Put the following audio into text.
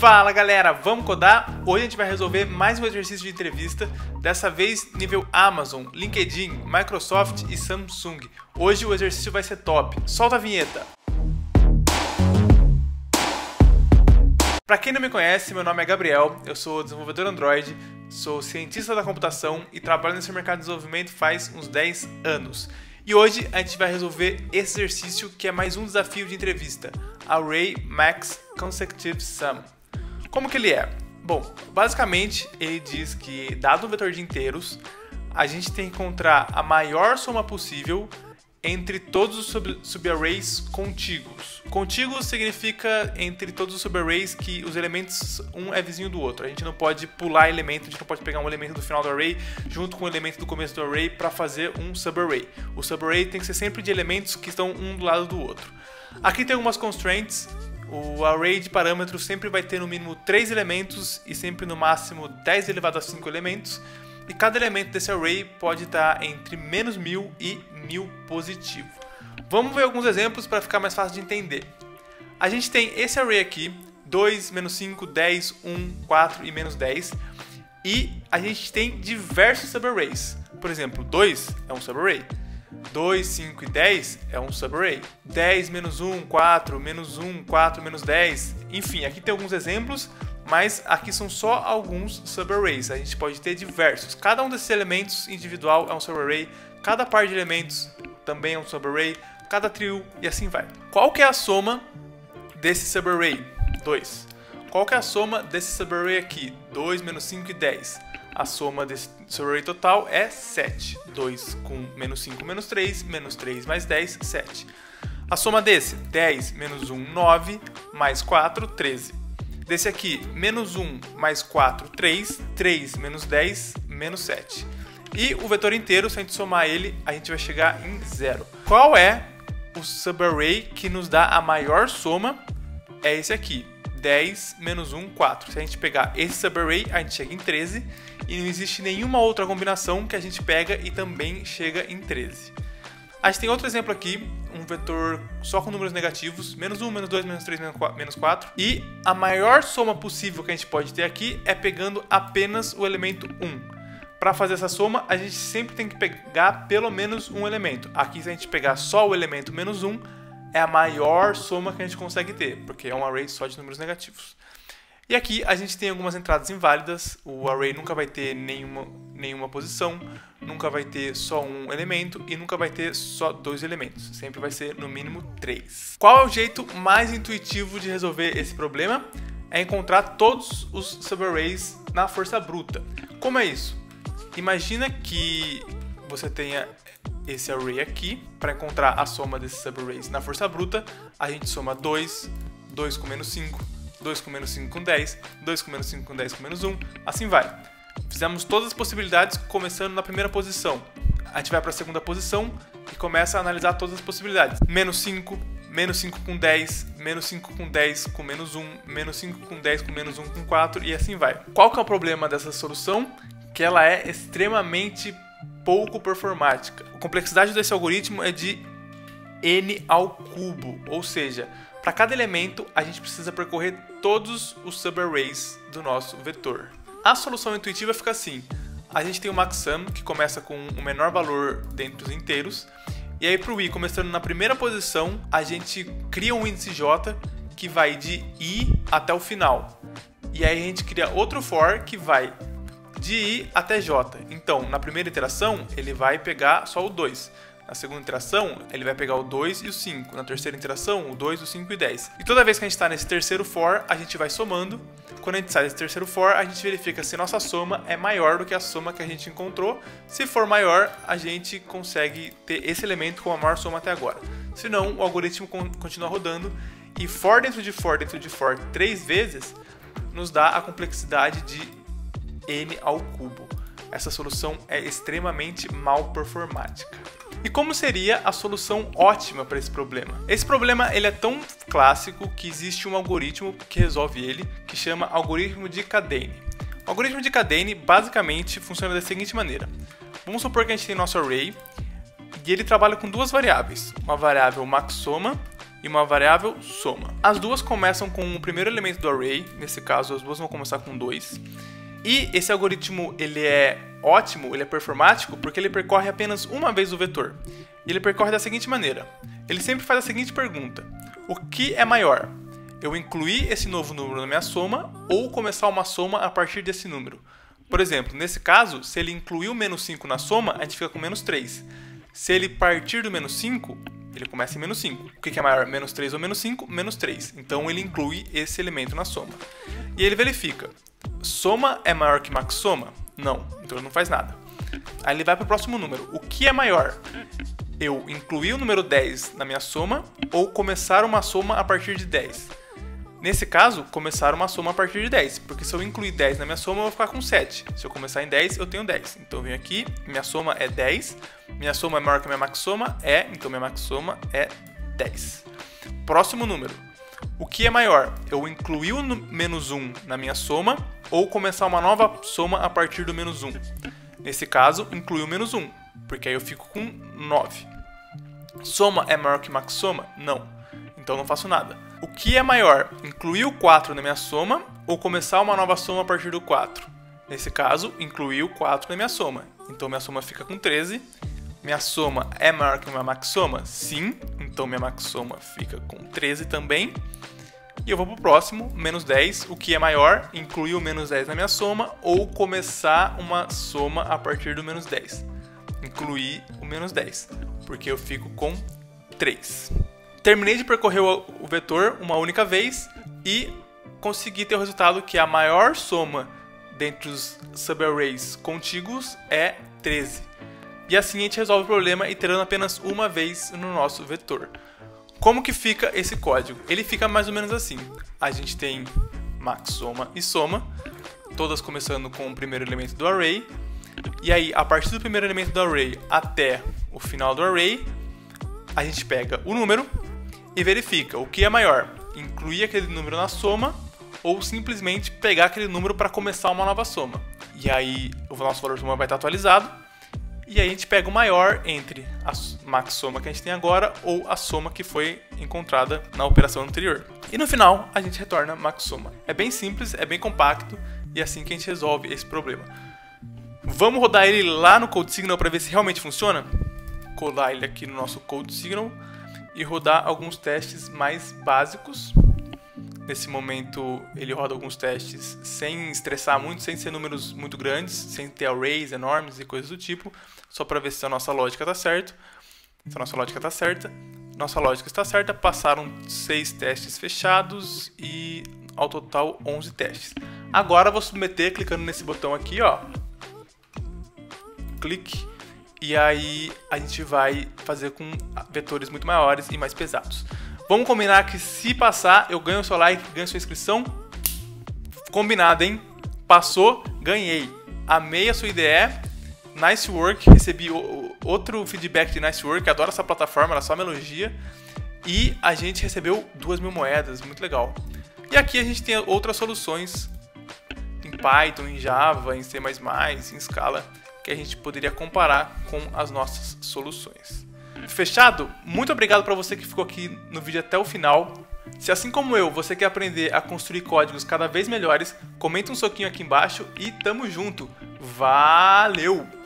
Fala galera, vamos codar? Hoje a gente vai resolver mais um exercício de entrevista, dessa vez nível Amazon, LinkedIn, Microsoft e Samsung. Hoje o exercício vai ser top. Solta a vinheta! Para quem não me conhece, meu nome é Gabriel, eu sou desenvolvedor Android, sou cientista da computação e trabalho nesse mercado de desenvolvimento faz uns 10 anos. E hoje a gente vai resolver esse exercício que é mais um desafio de entrevista, Array Max Consecutive Sum. Como que ele é? Bom, basicamente ele diz que, dado um vetor de inteiros, a gente tem que encontrar a maior soma possível entre todos os subarrays contíguos. Contíguos significa entre todos os subarrays que os elementos um é vizinho do outro. A gente não pode pular elemento, a gente não pode pegar um elemento do final do array junto com o elemento do começo do array para fazer um subarray. O subarray tem que ser sempre de elementos que estão um do lado do outro. Aqui tem algumas constraints. O array de parâmetros sempre vai ter no mínimo 3 elementos e sempre no máximo 10 elevado a 5 elementos. E cada elemento desse array pode estar entre menos 1000 e 1000 positivo. Vamos ver alguns exemplos para ficar mais fácil de entender. A gente tem esse array aqui, 2, menos 5, 10, 1, 4 e menos 10. E a gente tem diversos subarrays. Por exemplo, 2 é um subarray. 2, 5 e 10 é um subarray. 10, menos 1, 4, menos 1, 4, menos 10. Enfim, aqui tem alguns exemplos, mas aqui são só alguns subarrays. A gente pode ter diversos. Cada um desses elementos individual é um subarray. Cada par de elementos também é um subarray. Cada trio e assim vai. Qual que é a soma desse subarray? 2. Qual que é a soma desse subarray aqui? 2, menos 5 e 10. A soma desse subarray total é 7. 2 com menos 5 menos 3 mais 10, 7. A soma desse, 10 menos 1, 9, mais 4, 13. Desse aqui, menos 1 mais 4, 3, 3 menos 10, menos 7. E o vetor inteiro, se a gente somar ele, a gente vai chegar em 0. Qual é o subarray que nos dá a maior soma? É esse aqui, 10 menos 1, 4. Se a gente pegar esse subarray, a gente chega em 13. E não existe nenhuma outra combinação que a gente pega e também chega em 13. A gente tem outro exemplo aqui, um vetor só com números negativos, menos 1, menos 2, menos 3, menos 4. E a maior soma possível que a gente pode ter aqui é pegando apenas o elemento 1. Para fazer essa soma, a gente sempre tem que pegar pelo menos um elemento. Aqui, se a gente pegar só o elemento menos 1, é a maior soma que a gente consegue ter, porque é um array só de números negativos. E aqui a gente tem algumas entradas inválidas, o array nunca vai ter nenhuma posição, nunca vai ter só um elemento e nunca vai ter só 2 elementos, sempre vai ser no mínimo 3. Qual é o jeito mais intuitivo de resolver esse problema? É encontrar todos os subarrays na força bruta. Como é isso? Imagina que você tenha esse array aqui, para encontrar a soma desses subarrays na força bruta, a gente soma 2, 2 com menos 5, 2 com menos 5 com 10, 2 com menos 5 com 10 com menos 1, assim vai. Fizemos todas as possibilidades começando na primeira posição. A gente vai para a segunda posição e começa a analisar todas as possibilidades. Menos 5 com 10, menos 5 com 10 com menos 1, menos 5 com 10 com menos 1 com 4 e assim vai. Qual que é o problema dessa solução? Que ela é extremamente pouco performática. A complexidade desse algoritmo é de n ao cubo, ou seja, para cada elemento, a gente precisa percorrer todos os subarrays do nosso vetor. A solução intuitiva fica assim. A gente tem o maxsum, que começa com o menor valor dentre os inteiros. E aí, para o i, começando na primeira posição, a gente cria um índice j que vai de i até o final. E aí a gente cria outro for que vai de i até j. Então, na primeira iteração, ele vai pegar só o 2. Na segunda iteração, ele vai pegar o 2 e o 5. Na terceira iteração, o 2, o 5 e o 10. E toda vez que a gente está nesse terceiro for, a gente vai somando. Quando a gente sai desse terceiro for, a gente verifica se nossa soma é maior do que a soma que a gente encontrou. Se for maior, a gente consegue ter esse elemento com a maior soma até agora. Se não, o algoritmo continua rodando. E for dentro de for dentro de for 3 vezes, nos dá a complexidade de n ao cubo. Essa solução é extremamente mal performática. E como seria a solução ótima para esse problema? Esse problema ele é tão clássico que existe um algoritmo que resolve ele, que chama algoritmo de Cadene. O algoritmo de Cadene basicamente funciona da seguinte maneira. Vamos supor que a gente tem nosso array e ele trabalha com duas variáveis, uma variável maxsoma e uma variável soma. As duas começam com o primeiro elemento do array, nesse caso as duas vão começar com 2. E esse algoritmo ele é ótimo, ele é performático, porque ele percorre apenas uma vez o vetor. E ele percorre da seguinte maneira. Ele sempre faz a seguinte pergunta: o que é maior? Eu incluir esse novo número na minha soma ou começar uma soma a partir desse número? Por exemplo, nesse caso, se ele incluir o menos 5 na soma, a gente fica com menos 3. Se ele partir do menos 5, ele começa em menos 5. O que é maior, menos 3 ou menos 5? Menos 3. Então ele inclui esse elemento na soma. E ele verifica: soma é maior que maxsoma? Não, então ele não faz nada. Aí ele vai para o próximo número. O que é maior? Eu incluir o número 10 na minha soma ou começar uma soma a partir de 10? Nesse caso, começar uma soma a partir de 10, porque se eu incluir 10 na minha soma, eu vou ficar com 7. Se eu começar em 10, eu tenho 10. Então eu venho aqui, minha soma é 10, minha soma é maior que a minha maxsoma? É, então minha maxsoma é 10. Próximo número. O que é maior? Eu incluir o menos 1 na minha soma ou começar uma nova soma a partir do menos 1? Nesse caso, incluir o menos 1, porque aí eu fico com 9. Soma é maior que maxsoma? Não. Então não faço nada. O que é maior? Incluir o 4 na minha soma ou começar uma nova soma a partir do 4? Nesse caso, incluir o 4 na minha soma. Então minha soma fica com 13. Minha soma é maior que minha maxsoma? Sim. Então minha maxsoma fica com 13 também. E eu vou para o próximo, menos 10. O que é maior? Incluir o menos 10 na minha soma ou começar uma soma a partir do menos 10? Incluir o menos 10, porque eu fico com 3. Terminei de percorrer o vetor uma única vez e consegui ter o resultado que a maior soma dentre os subarrays contíguos é 13. E assim a gente resolve o problema iterando apenas uma vez no nosso vetor. Como que fica esse código? Ele fica mais ou menos assim. A gente tem maxsoma e soma, todas começando com o primeiro elemento do array. E aí, a partir do primeiro elemento do array até o final do array, a gente pega o número e verifica o que é maior, incluir aquele número na soma ou simplesmente pegar aquele número para começar uma nova soma. E aí o nosso valor de soma vai estar atualizado e aí a gente pega o maior entre a maxsoma que a gente tem agora ou a soma que foi encontrada na operação anterior. E no final a gente retorna maxsoma. É bem simples, é bem compacto e é assim que a gente resolve esse problema. Vamos rodar ele lá no CodeSignal para ver se realmente funciona? Colar ele aqui no nosso CodeSignal e rodar alguns testes mais básicos. Nesse momento ele roda alguns testes sem estressar muito, sem ser números muito grandes, sem ter arrays enormes e coisas do tipo, só para ver se a nossa lógica está certa. Se a nossa lógica está certa, nossa lógica está certa, passaram 6 testes fechados e ao total 11 testes. Agora eu vou submeter clicando nesse botão aqui, ó. Clique. E aí a gente vai fazer com vetores muito maiores e mais pesados. Vamos combinar que se passar, eu ganho o seu like, ganho sua inscrição. Combinado, hein? Passou, ganhei. Amei a sua IDE. Nice work. Recebi outro feedback de nice work. Adoro essa plataforma, ela só me elogia. E a gente recebeu 2.000 moedas, muito legal. E aqui a gente tem outras soluções em Python, em Java, em C++, em Scala, que a gente poderia comparar com as nossas soluções. Fechado? Muito obrigado para você que ficou aqui no vídeo até o final. Se assim como eu, você quer aprender a construir códigos cada vez melhores, comenta um soquinho aqui embaixo e tamo junto. Valeu!